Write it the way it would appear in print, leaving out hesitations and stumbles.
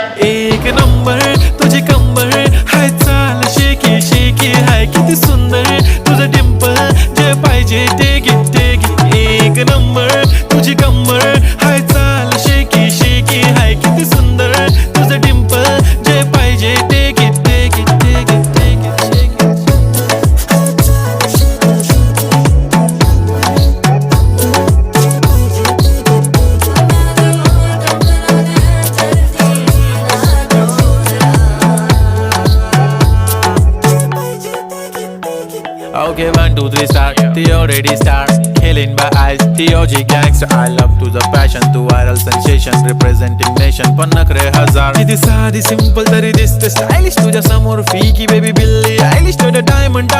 एक नंबर तुझी कंबर हाय, चाल शेकी शेकी हाय, किती सुंदर तुझं डिंपल, जे पाहिजे ते घे. एक नंबर तुझी कंबर हाय, चाल शेकी शेकी हाय, किती सुंदर तुझं डिंपल, जे पाहिजे ते घे. Okay, 1, 2, 3 start. The already start. Killing by eyes. TOG gangster. I love to the passion, to viral sensation, representing nation. पन्नकरे हजार. किती साधी simple तरी दिसते stylish तुझ्या समोर. फीकी baby बिल्ली. Stylish to the diamond.